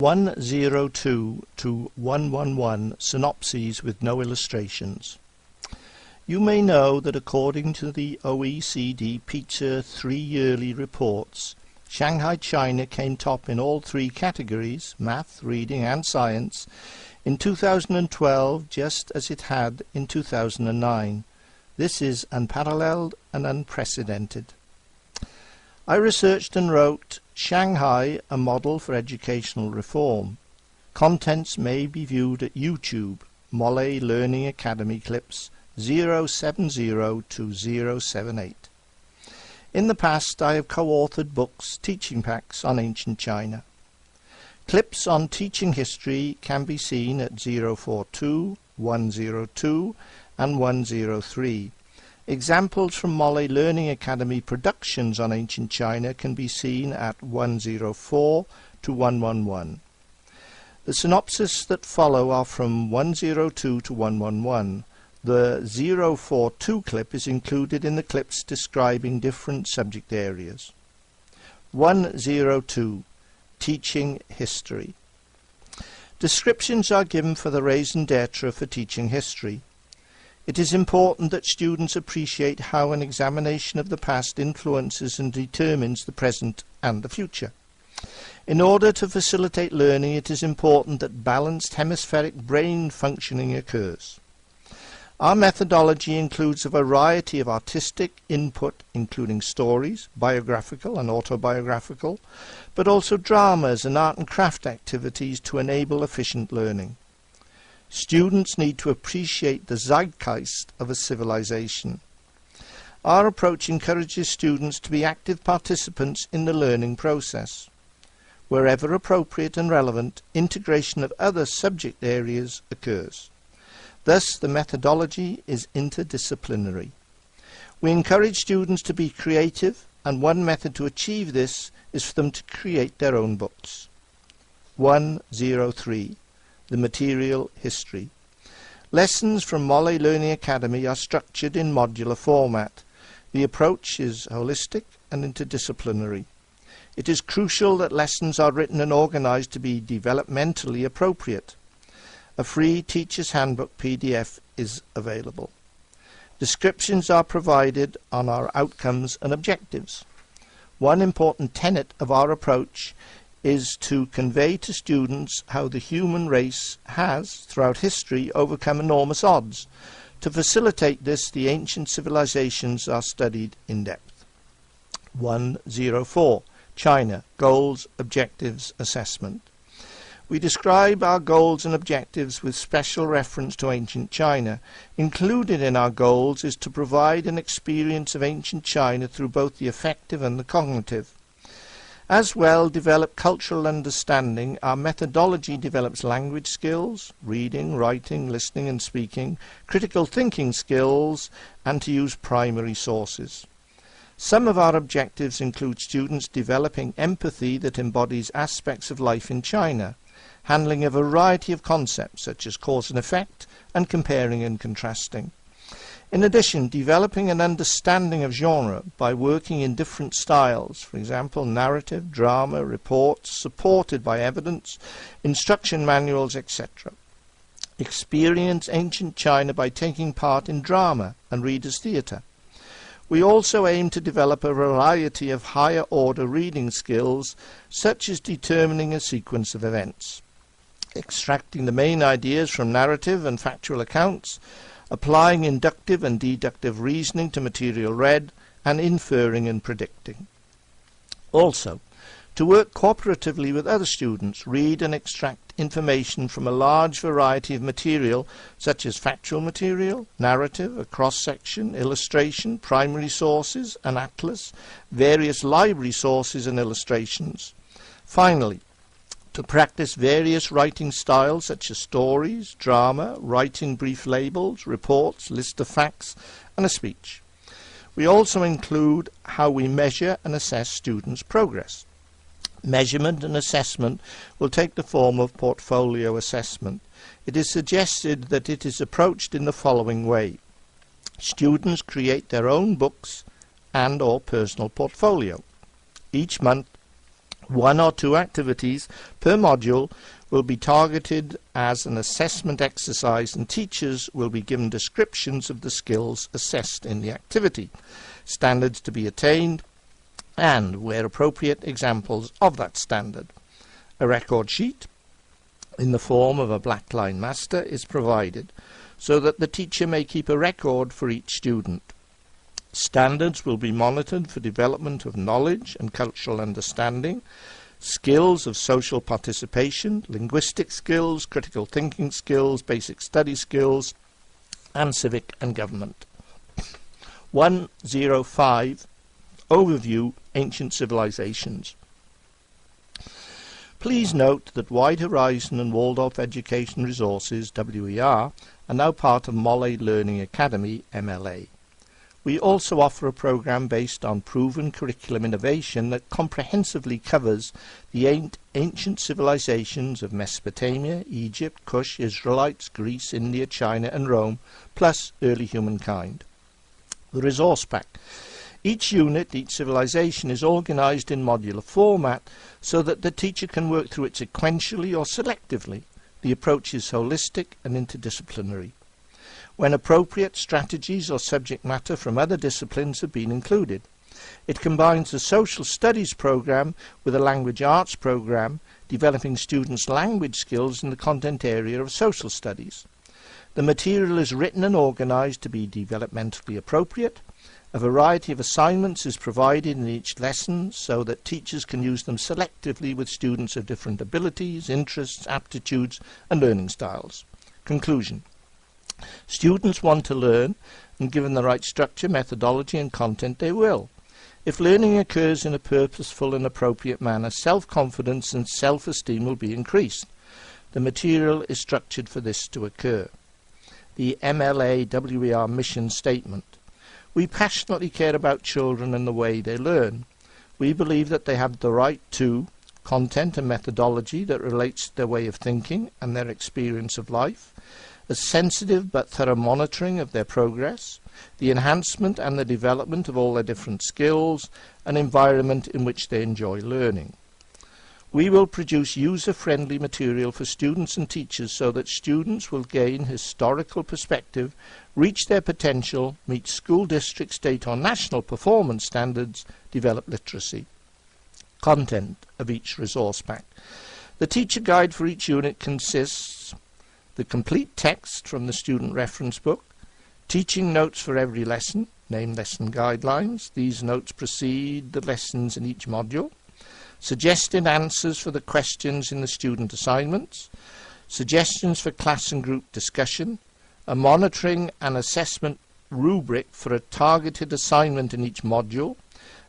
102 to 111 Synopses with no illustrations. You may know that according to the OECD PISA 3-yearly reports, Shanghai, China came top in all three categories, math, reading and science, in 2012 just as it had in 2009. This is unparalleled and unprecedented. I researched and wrote Shanghai, a model for educational reform. Contents may be viewed at YouTube, Molle Learning Academy clips 070 to 078. In the past I have co-authored books, teaching packs on ancient China. Clips on teaching history can be seen at 042, 102 and 103. Examples from Molle Learning Academy productions on ancient China can be seen at 104 to 111. The synopses that follow are from 102 to 111. The 042 clip is included in the clips describing different subject areas. 102. Teaching History. Descriptions are given for the raison d'etre for teaching history. It is important that students appreciate how an examination of the past influences and determines the present and the future. In order to facilitate learning, it is important that balanced hemispheric brain functioning occurs. Our methodology includes a variety of artistic input, including stories, biographical and autobiographical, but also dramas and art and craft activities to enable efficient learning. Students need to appreciate the zeitgeist of a civilization. Our approach encourages students to be active participants in the learning process. Wherever appropriate and relevant, integration of other subject areas occurs. Thus, the methodology is interdisciplinary. We encourage students to be creative, and one method to achieve this is for them to create their own books. 103. The Material History. Lessons from Molle Learning Academy are structured in modular format. The approach is holistic and interdisciplinary. It is crucial that lessons are written and organized to be developmentally appropriate. A free Teacher's Handbook PDF is available. Descriptions are provided on our outcomes and objectives. One important tenet of our approach is to convey to students how the human race has, throughout history, overcome enormous odds. To facilitate this, the ancient civilizations are studied in depth. 104. China. Goals, Objectives, Assessment. We describe our goals and objectives with special reference to ancient China. Included in our goals is to provide an experience of ancient China through both the affective and the cognitive. As well, develop cultural understanding. Our methodology develops language skills, reading, writing, listening and speaking, critical thinking skills, and to use primary sources. Some of our objectives include students developing empathy that embodies aspects of life in China, handling a variety of concepts such as cause and effect, and comparing and contrasting. In addition, developing an understanding of genre by working in different styles, for example, narrative, drama, reports, supported by evidence, instruction manuals, etc. Experience ancient China by taking part in drama and readers' theatre. We also aim to develop a variety of higher order reading skills, such as determining a sequence of events, extracting the main ideas from narrative and factual accounts, applying inductive and deductive reasoning to material read, and inferring and predicting. Also, to work cooperatively with other students, read and extract information from a large variety of material such as factual material, narrative, a cross-section, illustration, primary sources, an atlas, various library sources and illustrations. Finally, to practice various writing styles such as stories, drama, writing brief labels, reports, list of facts, and a speech. We also include how we measure and assess students' progress. Measurement and assessment will take the form of portfolio assessment. It is suggested that it is approached in the following way. Students create their own books and/or personal portfolio. Each month 1 or 2 activities per module will be targeted as an assessment exercise, and teachers will be given descriptions of the skills assessed in the activity, standards to be attained, and, where appropriate, examples of that standard. A record sheet in the form of a blackline master is provided so that the teacher may keep a record for each student. Standards will be monitored for development of knowledge and cultural understanding, skills of social participation, linguistic skills, critical thinking skills, basic study skills, and civic and government. 105. Overview: Ancient Civilizations. Please note that Wide Horizon and Waldorf Education Resources, WER, are now part of Molle Learning Academy, MLA. We also offer a program based on proven curriculum innovation that comprehensively covers the ancient civilizations of Mesopotamia, Egypt, Kush, Israelites, Greece, India, China, and Rome, plus early humankind. The resource pack. Each unit, each civilization, is organized in modular format so that the teacher can work through it sequentially or selectively. The approach is holistic and interdisciplinary. When appropriate, strategies or subject matter from other disciplines have been included. It combines a social studies program with a language arts program, developing students' language skills in the content area of social studies. The material is written and organized to be developmentally appropriate. A variety of assignments is provided in each lesson so that teachers can use them selectively with students of different abilities, interests, aptitudes, and learning styles. Conclusion. Students want to learn, and given the right structure, methodology, and content, they will. If learning occurs in a purposeful and appropriate manner, self-confidence and self-esteem will be increased. The material is structured for this to occur. The MLA WER mission statement. We passionately care about children and the way they learn. We believe that they have the right to content and methodology that relates to their way of thinking and their experience of life, a sensitive but thorough monitoring of their progress, the enhancement and the development of all their different skills, an environment in which they enjoy learning. We will produce user-friendly material for students and teachers so that students will gain historical perspective, reach their potential, meet school district, state or national performance standards, develop literacy. Content of each resource pack. The teacher guide for each unit consists the complete text from the student reference book, teaching notes for every lesson, named lesson guidelines. These notes precede the lessons in each module. Suggested answers for the questions in the student assignments, suggestions for class and group discussion, a monitoring and assessment rubric for a targeted assignment in each module,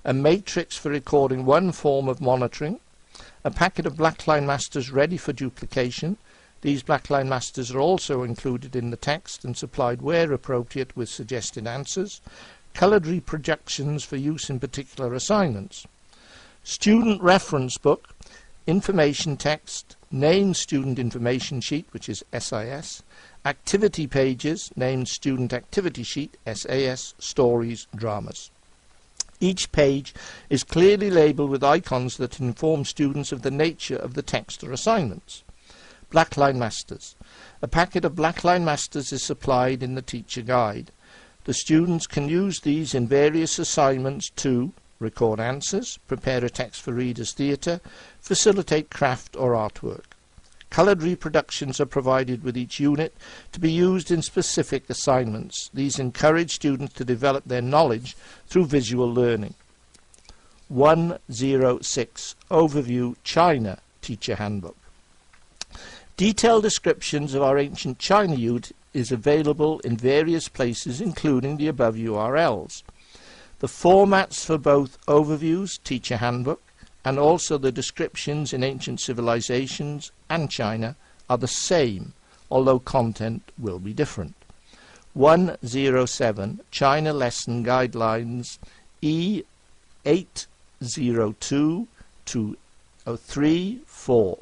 a matrix for recording one form of monitoring, a packet of blackline masters ready for duplication. These blackline masters are also included in the text and supplied where appropriate with suggested answers, coloured reproductions for use in particular assignments. Student reference book, information text, named student information sheet, which is SIS, activity pages, named student activity sheet, SAS, stories, dramas. Each page is clearly labelled with icons that inform students of the nature of the text or assignments. Blackline Masters. A packet of Blackline Masters is supplied in the teacher guide. The students can use these in various assignments to record answers, prepare a text for readers' theatre, facilitate craft or artwork. Coloured reproductions are provided with each unit to be used in specific assignments. These encourage students to develop their knowledge through visual learning. 106. Overview China Teacher Handbook. Detailed descriptions of our ancient China unit is available in various places, including the above URLs. The formats for both overviews, teacher handbook, and also the descriptions in ancient civilizations and China are the same, although content will be different. 107. China Lesson Guidelines E802-203-4.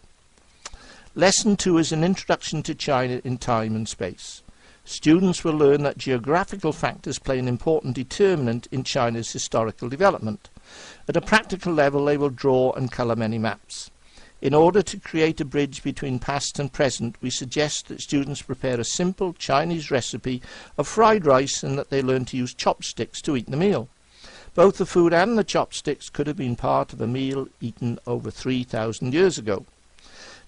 Lesson 2 is an introduction to China in time and space. Students will learn that geographical factors play an important determinant in China's historical development. At a practical level, they will draw and colour many maps. In order to create a bridge between past and present, we suggest that students prepare a simple Chinese recipe of fried rice and that they learn to use chopsticks to eat the meal. Both the food and the chopsticks could have been part of a meal eaten over 3,000 years ago.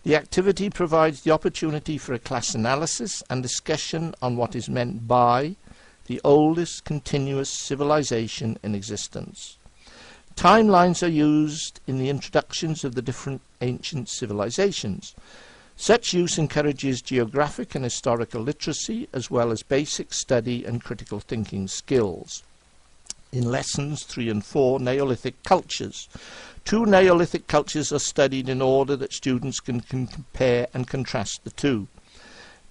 The activity provides the opportunity for a class analysis and discussion on what is meant by the oldest continuous civilization in existence. Timelines are used in the introductions of the different ancient civilizations. Such use encourages geographic and historical literacy as well as basic study and critical thinking skills. In lessons 3 and 4, Neolithic cultures. 2 Neolithic cultures are studied in order that students can compare and contrast the two.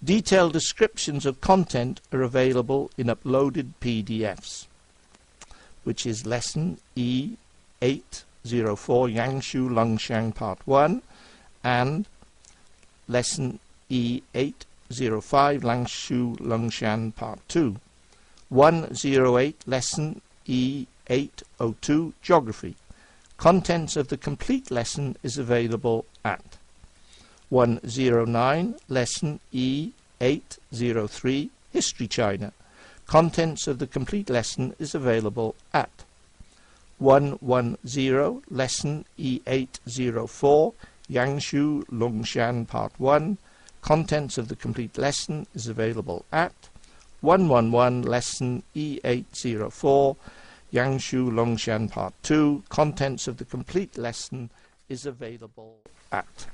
Detailed descriptions of content are available in uploaded PDFs, which is Lesson E804 Yangshu Longshan Part 1 and Lesson E805 Langshu Longshan Part 2. 108 Lesson E802 Geography. Contents of the complete lesson is available at 109 Lesson E803 History China. Contents of the complete lesson is available at 110 Lesson E804 Yangshu Longshan Part 1. Contents of the complete lesson is available at 111 Lesson E804 Yangshu Longshan Part 2. Contents of the complete lesson is available at